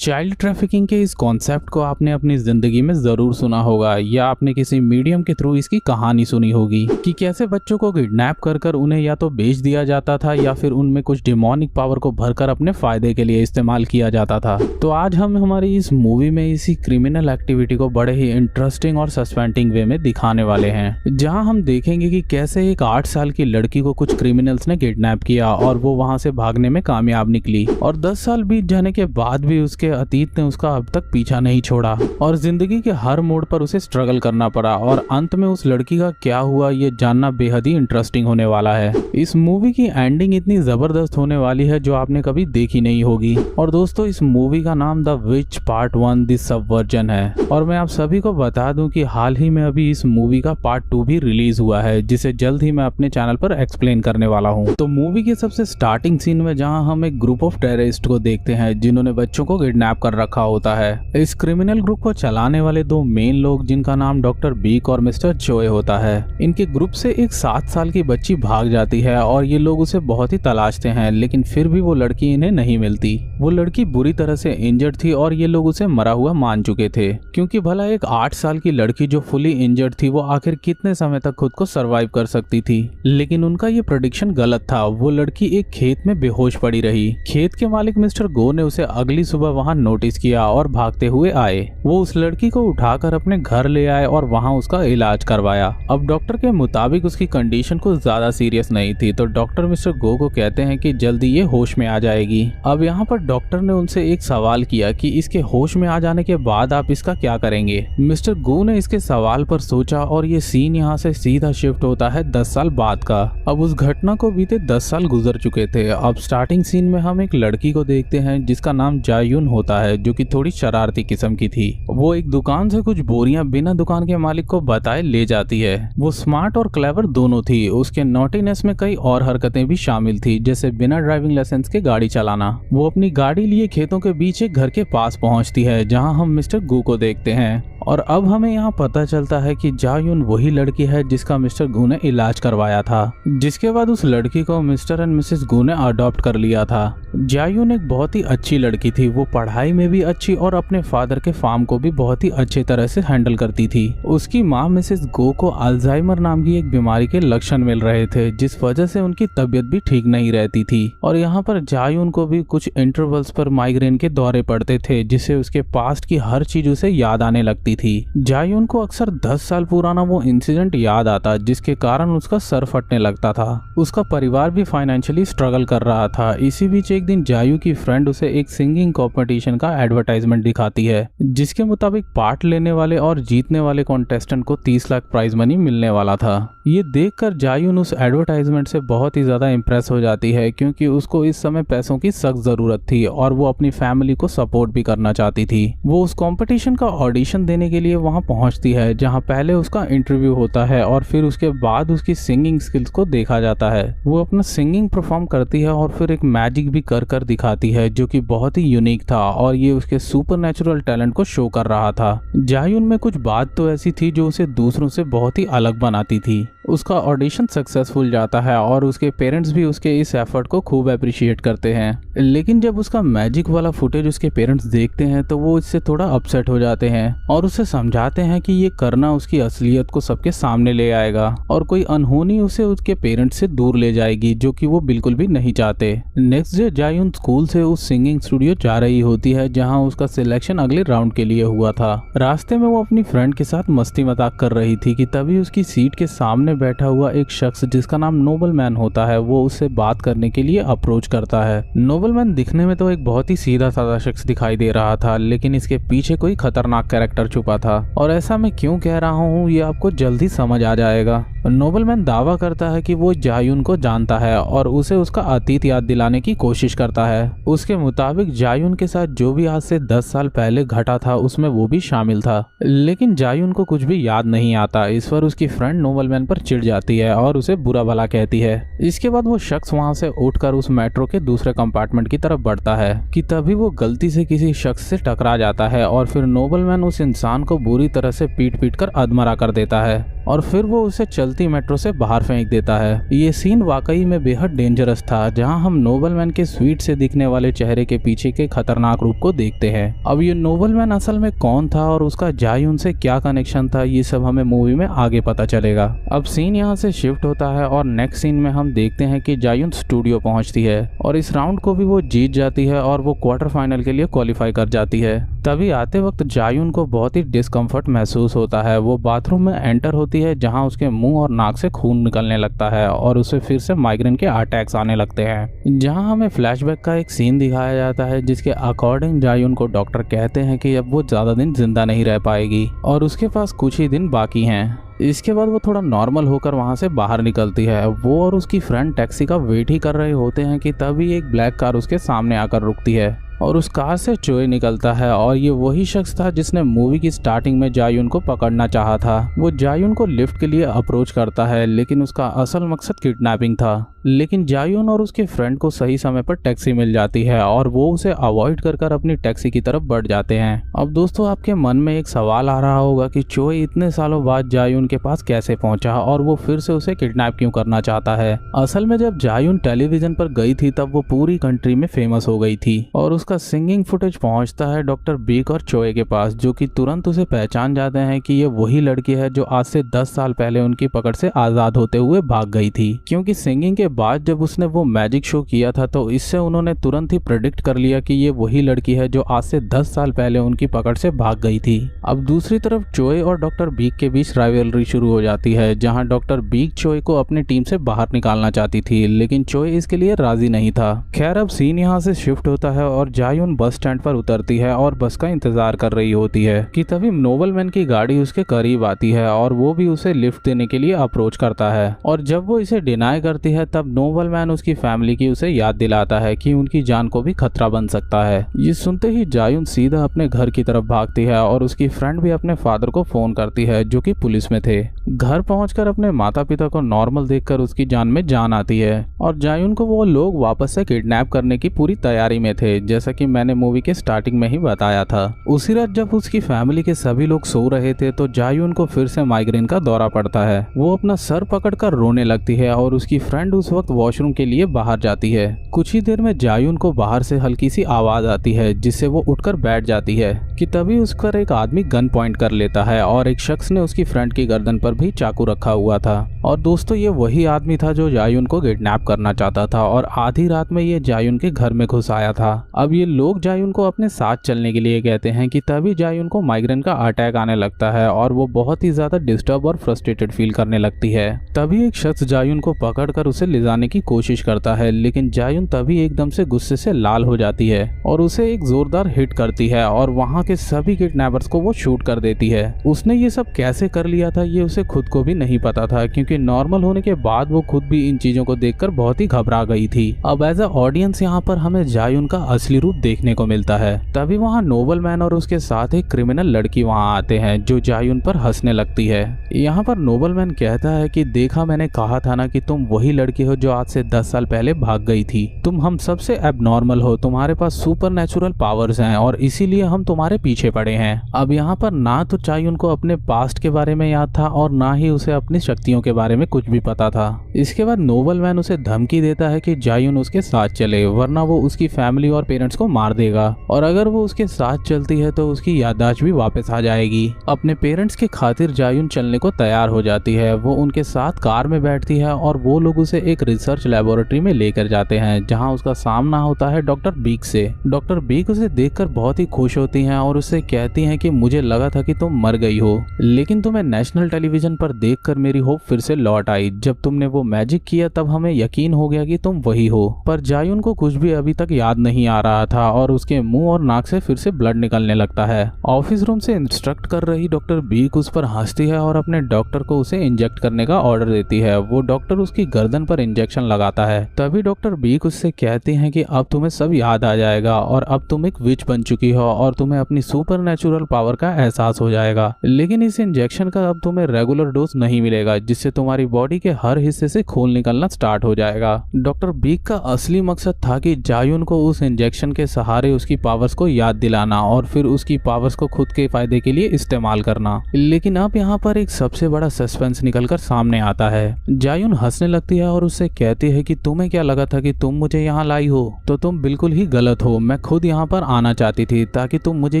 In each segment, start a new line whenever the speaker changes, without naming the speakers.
Child trafficking के इस concept को आपने अपनी जिंदगी में जरूर सुना होगा या आपने किसी मीडियम के थ्रू इसकी कहानी सुनी होगी कि कैसे बच्चों को किडनैप कर कर उन्हें या तो बेच दिया जाता था या फिर उनमें कुछ डिमोनिक पावर को भरकर अपने फायदे के लिए इस्तेमाल किया जाता था। तो आज हम हमारी इस मूवी में इसी क्रिमिनल एक्टिविटी को बड़े ही इंटरेस्टिंग और सस्पेंडिंग वे में दिखाने वाले हैं, जहां हम देखेंगे कि कैसे एक 8 साल की लड़की को कुछ क्रिमिनल्स ने किडनैप किया और वो वहां से भागने में कामयाब निकली और 10 साल बीत जाने के बाद भी उसके अतीत ने उसका अब तक पीछा नहीं छोड़ा और जिंदगी के हर मोड़ पर उसे स्ट्रगल करना पड़ा और अंत में उस लड़की का क्या हुआ ये जानना बेहद ही इंटरेस्टिंग होने वाला है। इस मूवी की एंडिंग इतनी जबरदस्त होने वाली है जो आपने कभी देखी नहीं होगी। और दोस्तों, इस मूवी का नाम the which part 1 the subversion है और मैं आप सभी को बता दूं कि हाल ही में अभी इस मूवी का पार्ट 2 भी रिलीज हुआ है, जिसे जल्द ही मैं अपने चैनल पर एक्सप्लेन करने वाला हूं। तो मूवी के सबसे स्टार्टिंग सीन में जहां हम एक ग्रुप ऑफ टेररिस्ट को देखते हैं जिन्होंने बच्चों को किडनैप कर रखा होता है। इस क्रिमिनल ग्रुप को चलाने वाले दो मेन लोग जिनका नाम डॉक्टर बीक और मिस्टर चोए होता है, इनके ग्रुप से एक 7 साल की बच्ची भाग जाती है और ये लोग उसे बहुत ही तलाशते हैं, लेकिन फिर भी वो लड़की इन्हें नहीं मिलती। वो लड़की बुरी तरह से इंजर्ड थी और ये लोग उसे मरा हुआ मान चुके थे, क्योंकि भला एक 8 साल की लड़की जो फुली इंजर्ड थी वो आखिर कितने समय तक खुद को सरवाइव कर सकती थी। लेकिन उनका ये प्रेडिक्शन गलत था। वो लड़की एक खेत में बेहोश पड़ी रही। खेत के मालिक मिस्टर गो ने उसे अगली सुबह वहां नोटिस किया और भागते हुए आए। वो उस लड़की को उठाकर अपने घर ले आए और वहां उसका इलाज करवाया। अब डॉक्टर के मुताबिक उसकी कंडीशन कुछ ज्यादा सीरियस नहीं थी, तो डॉक्टर मिस्टर गो को कहते हैं कि जल्दी ये होश में आ जाएगी। अब यहाँ पर डॉक्टर ने उनसे एक सवाल किया कि इसके होश में आ जाने के बाद आप इसका क्या करेंगे। मिस्टर गो ने इसके सवाल पर सोचा और ये सीन यहाँ से सीधा शिफ्ट होता है 10 साल बाद का। अब उस घटना को बीते 10 साल गुजर चुके थे। अब स्टार्टिंग सीन में हम एक लड़की को देखते हैं जिसका नाम जायून होता है, जो कि थोड़ी शरारती किस्म की थी। वो एक दुकान से कुछ बोरियां बिना दुकान के मालिक को बताए ले जाती है। वो स्मार्ट और क्लेवर दोनों थी। उसके नॉटीनेस में कई और हरकतें भी शामिल थी, जैसे बिना ड्राइविंग लाइसेंस के गाड़ी चलाना। वो अपनी गाड़ी लिए खेतों के बीच एक घर के पास पहुंचती है जहां हम मिस्टर गू को देखते हैं और अब हमें यहाँ पता चलता है कि जायून वही लड़की है जिसका मिस्टर गू ने इलाज करवाया था, जिसके बाद उस लड़की को मिस्टर एंड मिसेस गू ने अडॉप्ट कर लिया था। जायून एक बहुत ही अच्छी लड़की थी। वो पढ़ाई में भी अच्छी और अपने फादर के फार्म को भी बहुत ही अच्छे तरह से हैंडल करती थी। उसकी माँ मिसेस गो को अल्जाइमर नाम की एक बीमारी के लक्षण मिल रहे थे, जिस वजह से उनकी तबीयत भी ठीक नहीं रहती थी और यहाँ पर जायून को भी कुछ इंटरवल्स पर माइग्रेन के दौरे पड़ते थे, जिससे उसके पास्ट की हर चीज उसे याद आने लगती थी। जायून को अक्सर 10 साल पुराना वो इंसिडेंट याद आता जिसके कारण उसका सर फटने लगता था। उसका परिवार भी फाइनेंशियली स्ट्रगल कर रहा था। इसी बीच एक दिन जायू की फ्रेंड उसे एक सिंगिंग कंपटीशन का एडवर्टाइजमेंट दिखाती है, जिसके मुताबिक पार्ट लेने वाले और जीतने वाले कॉन्टेस्टेंट को 30 लाख प्राइज मनी मिलने वाला था। ये देखकर जायून उस एडवर्टाइजमेंट से बहुत ही ज्यादा इम्प्रेस हो जाती है, क्योंकि उसको इस समय पैसों की सख्त जरूरत थी और वो अपनी फैमिली को सपोर्ट भी करना चाहती थी। वो उस कंपटीशन का ऑडिशन देने के लिए वहां पहुंचती है, जहां पहले उसका इंटरव्यू होता है और फिर उसके बाद उसकी सिंगिंग स्किल्स को देखा जाता है। वो अपना सिंगिंग परफॉर्म करती है और फिर एक मैजिक भी कर कर दिखाती है, जो कि बहुत ही यूनिक था और ये उसके सुपरनैचुरल टैलेंट को शो कर रहा था। जायून में कुछ बात तो ऐसी थी जो उसे दूसरों से बहुत ही अलग बनाती थी। उसका ऑडिशन सक्सेसफुल जाता है और उसके पेरेंट्स भी उसके इस एफर्ट को खूब अप्रिशिएट करते हैं, लेकिन जब उसका मैजिक वाला फुटेज उसके पेरेंट्स देखते हैं तो वो इससे थोड़ा अपसेट हो जाते हैं और उसे समझाते हैं कि ये करना उसकी असलियत को सबके सामने ले आएगा और कोई अनहोनी उसे उसके पेरेंट्स से दूर ले जाएगी, जो कि वो बिल्कुल भी नहीं चाहते। नेक्स्ट डे जायून स्कूल से उस सिंगिंग स्टूडियो जा रही होती है जहाँ उसका सिलेक्शन अगले राउंड के लिए हुआ था। रास्ते में वो अपनी फ्रेंड के साथ मस्ती मजाक कर रही थी कि तभी उसकी सीट के सामने बैठा हुआ एक शख्स जिसका नाम नोबल मैन होता है, वो उससे बात करने के लिए अप्रोच करता है। नोबल मैन दिखने में तो एक बहुत ही सीधा साधा शख्स दिखाई दे रहा था, लेकिन इसके पीछे कोई खतरनाक कैरेक्टर छुपा था और ऐसा मैं क्यों कह रहा हूँ ये आपको जल्दी समझ आ जाएगा। नोबल मैन दावा करता है कि वो जायून को जानता है और उसे उसका अतीत याद दिलाने की कोशिश करता है। उसके मुताबिक जायून के साथ जो भी आज से 10 साल पहले घटा था उसमें वो भी शामिल था, लेकिन जायून को कुछ भी याद नहीं आता। इस पर उसकी फ्रेंड नोबल मैन पर चिढ़ जाती है और उसे बुरा भला कहती है। इसके बाद वो शख्स वहां से उठकर उस मेट्रो के दूसरे कंपार्टमेंट की तरफ बढ़ता है कि तभी वो गलती से किसी शख्स से टकरा जाता है और फिर नोबल मैन उस इंसान को बुरी तरह से पीट पीट कर अधमरा कर देता है और फिर वो उसे चलते चलती मेट्रो से बाहर फेंक देता है। ये सीन वाकई में बेहद डेंजरस था, जहां हम नोबलमैन के स्वीट से दिखने वाले चेहरे के पीछे के खतरनाक रूप को देखते हैं। अब ये नोबलमैन असल में कौन था और उसका जायुन से क्या कनेक्शन था, ये सब हमें मूवी में आगे पता चलेगा। अब सीन यहाँ से शिफ्ट होता है और नेक्स्ट सीन में हम देखते हैं कि जायुन स्टूडियो पहुंचती है और इस राउंड को भी वो जीत जाती है और वो क्वार्टर फाइनल के लिए क्वालिफाई कर जाती है। तभी आते वक्त जायुन को बहुत ही डिस्कम्फर्ट महसूस होता है। वो बाथरूम में एंटर होती है जहां उसके मुंह और नाक से खून निकलने लगता है और उसे फिर से माइग्रेन के अटैक्स आने लगते हैं। जहां हमें फ्लैशबैक का एक सीन दिखाया जाता है जिसके अकॉर्डिंग जायुन को डॉक्टर कहते हैं कि अब वो ज़्यादा दिन जिंदा नहीं रह पाएगी और उसके पास कुछ ही दिन बाकी हैं। इसके बाद वो थोड़ा नॉर्मल होकर वहां से बाहर निकलती है। वो और उसकी फ्रेंड टैक्सी का वेट ही कर रहे होते हैं कि तभी एक ब्लैक कार उसके सामने आकर रुकती है और उस कार से चोए निकलता है और ये वही शख्स था जिसने मूवी की स्टार्टिंग में जायुन को पकड़ना चाहा था। वो जायुन को लिफ्ट के लिए अप्रोच करता है लेकिन उसका असल मकसद किडनैपिंग था। लेकिन जायुन और उसके फ्रेंड को सही समय पर टैक्सी मिल जाती है और वो उसे अवॉइड कर अपनी टैक्सी की तरफ बढ़ जाते हैं। अब दोस्तों आपके मन में एक सवाल आ रहा होगा कि चोए इतने सालों बाद जायुन के पास कैसे पहुंचा और वो फिर से उसे किडनैप क्यों करना चाहता है। असल में जब जायुन टेलीविजन पर गई थी तब वो पूरी कंट्री में फेमस हो गई थी और उसका सिंगिंग फुटेज पहुंचता है डॉक्टर बीक और चोए के पास, जो कि तुरंत उसे पहचान जाते हैं कि ये वही लड़की है जो आज से 10 साल पहले उनकी पकड़ से आजाद होते हुए भाग गई थी। क्योंकि सिंगिंग के बाद जब उसने वो मैजिक शो किया था तो इससे उन्होंने तुरंत ही प्रेडिक्ट कर लिया कि ये वही लड़की है जो आज से 10 साल पहले उनकी पकड़ से भाग गई थी। अब दूसरी तरफ चोए और डॉक्टर बीक के बीच राइवलरी शुरू हो जाती है, जहां डॉक्टर बीक चोए को अपनी टीम से बाहर निकालना चाहती थी लेकिन चोए इसके लिए राजी नहीं था। खैर अब सीन यहाँ से शिफ्ट होता है और जायुन बस स्टैंड पर उतरती है और बस का इंतजार कर रही होती है कि तभी नोबलमैन की गाड़ी उसके करीब आती है और वो भी उसे लिफ्ट देने के लिए अप्रोच करता है और जब वो इसे डिनाई करती है तब नोबलमैन उसकी फैमिली की उसे याद दिलाता है कि उनकी जान को भी खतरा बन सकता है। ये सुनते ही जायुन सीधा अपने घर की तरफ भागती है और उसकी फ्रेंड भी अपने फादर को फोन करती है जो कि पुलिस में थे। घर पहुंचकर अपने माता पिता को नॉर्मल देखकर उसकी जान में जान आती है और जायुन को वो लोग वापस से किडनैप करने की पूरी तैयारी में थे, जैसा कि मैंने मूवी के स्टार्टिंग में ही बताया था। उसी रात जब उसकी फैमिली के सभी लोग सो रहे थे तो जायुन को फिर से माइग्रेन का दौरा पड़ता है। वो अपना सर पकड़कर रोने लगती है और उसकी फ्रेंड उस वक्त वॉशरूम के लिए बाहर जाती है। कुछ ही देर में जायुन को बाहर से हल्की सी आवाज आती है जिससे वो उठकर बैठ जाती है कि तभी उस पर एक आदमी गन पॉइंट कर लेता है और एक शख्स ने उसकी फ्रेंड की गर्दन पर भी चाकू रखा हुआ था। और दोस्तों ये वही आदमी था जो जायुन को किडनैप करना चाहता था और आधी रात में ये जायुन के घर में घुस आया था। अब ये लोग जायुन को अपने साथ चलने के लिए कहते हैं कि तभी जायुन को माइग्रेन का अटैक आने लगता है और वो बहुत ही ज्यादा डिस्टर्ब और फ्रस्ट्रेटेड फील करने लगती है। तभी एक शख्स जायुन को पकड़कर उसे ले जाने की कोशिश करता है लेकिन जायुन तभी एकदम से गुस्से से लाल हो जाती है और उसे एक जोरदार हिट करती है और वहाँ के सभी किडनैपर्स को वो शूट कर देती है। उसने ये सब कैसे कर लिया था ये उसे खुद को भी नहीं पता था, क्योंकि नॉर्मल होने के बाद वो खुद भी इन चीजों को देखकर बहुत ही घबरा गई थी। अब एज अ ऑडियंस यहाँ पर हमें जायुन का असली रूप देखने को मिलता है। तभी वहाँ नोबलमैन और उसके साथ एक क्रिमिनल लड़की वहाँ आते हैं जो जायुन पर हंसने लगती है। यहाँ पर नोबलमैन कहता है कि देखा मैंने कहा था ना कि तुम वही लड़की हो जो आज से 10 साल पहले भाग गई थी। तुम हम सबसे एबनॉर्मल हो, तुम्हारे पास सुपर नेचुरल पावर्स हैं और इसीलिए हम तुम्हारे पीछे पड़े हैं। अब यहाँ पर ना तो जायुन को अपने पास्ट के बारे में याद था और ना ही उसे अपनी शक्तियों के बारे में कुछ भी पता था। इसके बाद नोबलमैन उसे धमकी देता है कि जायुन उसके साथ चले वरना वो उसकी फैमिली और पेरेंट्स को मार देगा और अगर वो उसके साथ चलती है तो उसकी याददाश्त भी वापस आ जाएगी। अपने पेरेंट्स के खातिर जायुन चलने को तैयार हो जाती है। वो उनके साथ कार में बैठती है और वो लोग उसे एक रिसर्च लेबोरेटरी में लेकर जाते हैं जहां उसका सामना होता है डॉक्टर बीक से। डॉक्टर बीक उसे देखकर बहुत ही खुश होती हैं और उससे कहती हैं कि मुझे लगा था कि तुम मर गई हो लेकिन तुम्हें नेशनल टेलीविजन पर देखकर मेरी होप फिर से लौट आई। जब तुमने वो मैजिक किया तब हमें यकीन हो गया कि तुम वही हो। पर जायुन को कुछ भी अभी तक याद नहीं आ रहा था और उसके मुंह और नाक से फिर से ब्लड निकलने लगता है। ऑफिस रूम से इंस्ट्रक्ट कर रही डॉक्टर बीक उस पर हंसती है और अपने डॉक्टर को उसे इंजेक्ट करने का ऑर्डर देती है। वो डॉक्टर उसकी गर्दन पर इंजेक्शन लगाता है। तभी डॉक्टर बीक उससे कहती हैं कि अब तुम्हें सब याद आ जाएगा और अब तुम एक विच बन चुकी हो और तुम्हें अपनी सुपर नेचुरल पावर का एहसास हो जाएगा, लेकिन इस इंजेक्शन का अब तुम्हें रेगुलर डोज नहीं मिलेगा, जिससे तुम्हारी बॉडी के हर हिस्से से खून निकलना स्टार्ट हो जाएगा। डॉक्टर बीक का असली मकसद था कि जायुन को उस इंजेक्शन के सहारे उसकी पावर्स को याद दिलाना और फिर उसकी पावर्स को खुद के फायदे के लिए इस्तेमाल करना। लेकिन अब यहाँ पर एक सबसे बड़ा सस्पेंस निकलकर सामने आता है। जायुन हंसने लगती है और उससे कहती है कि तुम्हें क्या लगा था कि तुम मुझे यहाँ लाई हो? तो तुम बिल्कुल ही गलत हो। मैं खुद यहाँ पर आना चाहती थी ताकि तुम मुझे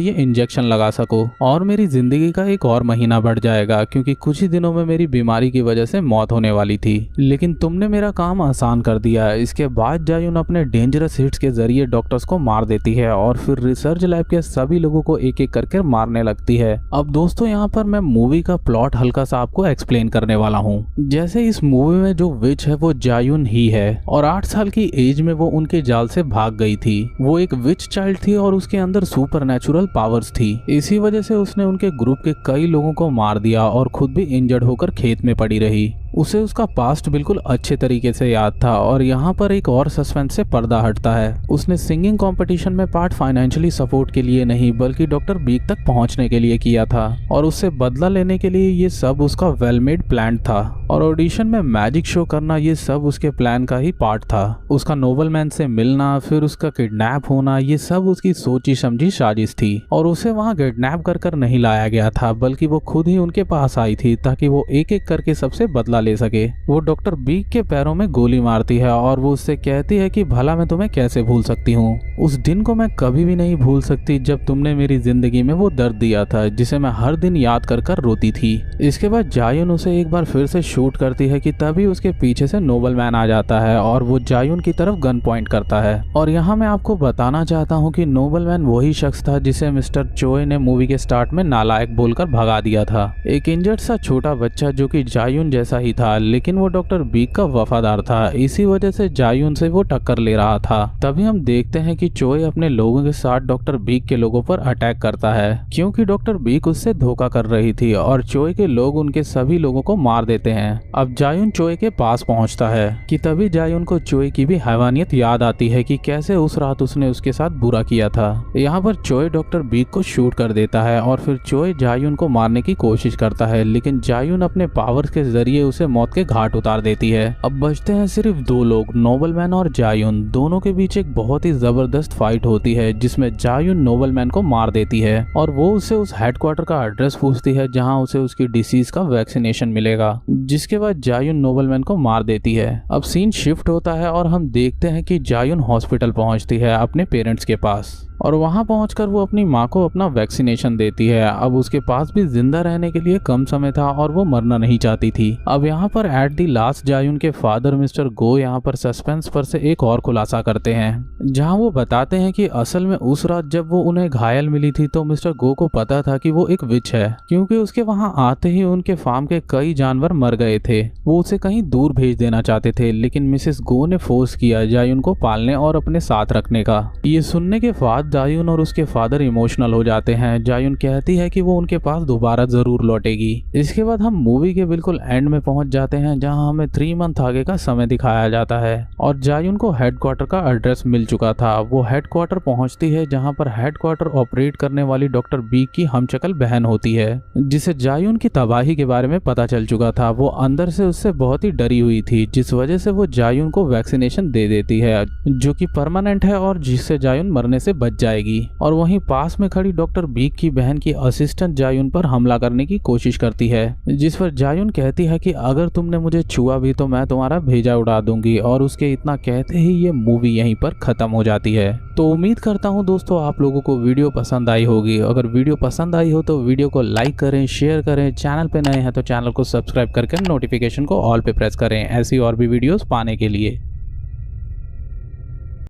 ये इंजेक्शन लगा सको और मेरी जिंदगी का एक और महीना बढ़ जाएगा, क्योंकि कुछ ही दिनों में मेरी बीमारी की वजह से मौत होने वाली थी। लेकिन तुमने मेरा काम आसान कर दिया। इसके बाद जायुन अपने डेंजरस हिट्स के जरिए डॉक्टर्स को मार देती है और फिर रिसर्च लैब के सभी लोगों को एक एक करके मारने लगती है। अब दोस्तों यहाँ पर मैं मूवी का प्लॉट हल्का सा आपको एक्सप्लेन करने वाला हूँ। जैसे इस मूवी में जो विच है वो जायुन ही है और 8 साल की एज में वो उनके जाल से भाग गई थी। वो एक विच चाइल्ड थी और उसके अंदर सुपरनैचुरल पावर्स थी। इसी वजह से उसने उनके ग्रुप के कई लोगों को मार दिया और खुद भी इंजर्ड होकर खेत में पड़ी रही। उसे उसका पास्ट बिल्कुल अच्छे तरीके से याद था। और यहाँ पर एक और सस्पेंस से पर्दा हटता है। उसने सिंगिंग कंपटीशन में पार्ट फाइनेंशियली सपोर्ट के लिए नहीं बल्कि डॉक्टर बीक तक पहुँचने के लिए किया था और उससे बदला लेने के लिए ये सब उसका वेल मेड प्लान था। और ऑडिशन में मैजिक शो करना ये सब उसके प्लान का ही पार्ट था। उसका नोबलमैन से मिलना, फिर उसका किडनैप होना, ये सब उसकी सोची समझी साजिश थी। और उसे वहाँ किडनैप कर नहीं लाया गया था बल्कि वो खुद ही उनके पास आई थी ताकि वो एक एक करके सबसे बदला ले सके। वो डॉक्टर बीक के पैरों में गोली मारती है और वो उससे कहती है कि भला मैं तुम्हें कैसे भूल सकती हूँ। उस दिन को मैं कभी भी नहीं भूल सकती जब तुमने मेरी जिंदगी में वो दर्द दिया था जिसे मैं हर दिन याद कर रोती थी। इसके बाद जायुन उसे एक बार फिर से शूट करती है कि तभी उसके पीछे से नोबलमैन आ जाता है और वो जायुन की तरफ गन पॉइंट करता है। और यहाँ मैं आपको बताना चाहता हूँ कि नोबलमैन वही शख्स था जिसे मिस्टर चोय ने मूवी के स्टार्ट में नालायक बोलकर भगा दिया था। एक इंजर्ड सा छोटा बच्चा जो कि जायुन जैसा ही था, लेकिन वो डॉक्टर बीक का वफादार था। इसी वजह से जायुन से वो टक्कर ले रहा था। तभी हम देखते हैं कि चोय अपने लोगों के साथ डॉक्टर बीक के लोगों पर अटैक करता है, क्योंकि डॉक्टर बीक उससे धोखा कर रही थी और चोय के लोग उनके सभी लोगों को मार देते हैं। अब जायुन चोय के पास पहुंचता है कि तभी जायुन को चोय की भी हैवानियत याद आती है कि कैसे उस रात उसने उसके साथ बुरा किया था। यहाँ पर चोय डॉक्टर बीक को शूट कर देता है और फिर चोय जायुन को मारने की कोशिश करता है, लेकिन जायुन अपने पावर्स के जरिए उसे मौत के घाट उतार देती है। अब बचते हैं सिर्फ 2 लोग, नोबलमैन और जायुन। दोनों के बीच एक बहुत ही जबरदस्त फाइट होती है जिसमें जायुन नोबलमैन को मार देती है और वो उसे उस हेडक्वार्टर का एड्रेस पूछती है जहां उसे उसकी डिसीज का वैक्सीनेशन मिलेगा, जिसके बाद जायुन नोबलमैन को मार देती है। अब सीन शिफ्ट होता है और हम देखते हैं कि जायुन हॉस्पिटल पहुंचती है अपने पेरेंट्स के पास और वहां पहुंचकर वो अपनी माँ को अपना वैक्सीनेशन देती है। अब उसके पास भी जिंदा रहने के लिए कम समय था और वो मरना नहीं चाहती थी। अब यहाँ पर एट दी लास्ट जायुन के फादर मिस्टर गो यहाँ पर सस्पेंस पर से एक और खुलासा करते हैं, जहाँ वो बताते हैं कि असल में उस रात जब वो उन्हें घायल मिली थी तो मिस्टर गो को पता था कि वो एक विच है, क्योंकि उसके वहाँ आते ही उनके फार्म के कई जानवर मर गए थे। वो उसे कहीं दूर भेज देना चाहते थे, लेकिन मिसेस गो ने फोर्स किया जायुन को पालने और अपने साथ रखने का। ये सुनने के बाद जायुन और उसके फादर इमोशनल हो जाते हैं। जायुन कहती है कि वो उनके पास दोबारा जरूर लौटेगी। इसके बाद हम मूवी के बिल्कुल एंड में पहुंच जाते हैं जहां हमें 3 मंथ आगे का समय दिखाया जाता है और जायुन को हेडक्वार्टर का एड्रेस मिल चुका था। वो हेडक्वार्टर पहुंचती है जहां पर हेडक्वार्टर ऑपरेट करने वाली डॉक्टर बीक की हमशक्ल बहन होती है, जिसे जायुन की तबाही के बारे में पता चल चुका था। वो अंदर से उससे बहुत ही डरी हुई थी, जिस वजह से वो जायुन को वैक्सीनेशन दे देती है जो कि परमानेंट है और जिससे जायुन मरने से बच जाएगी। और वहीं पास में खड़ी डॉक्टर बीक की बहन की असिस्टेंट जायुन पर हमला करने की कोशिश करती है, जिस पर जायुन कहती है कि अगर तुमने मुझे छुआ भी तो मैं तुम्हारा भेजा उड़ा दूंगी। और उसके इतना कहते ही ये मूवी यहीं पर खत्म हो जाती है। तो उम्मीद करता हूँ दोस्तों आप लोगों को वीडियो पसंद आई होगी। अगर वीडियो पसंद आई हो तो वीडियो को लाइक करें, शेयर करें। चैनल पे नए हैं तो चैनल को सब्सक्राइब करके नोटिफिकेशन को ऑल पे प्रेस करें ऐसी और भी वीडियोस पाने के लिए।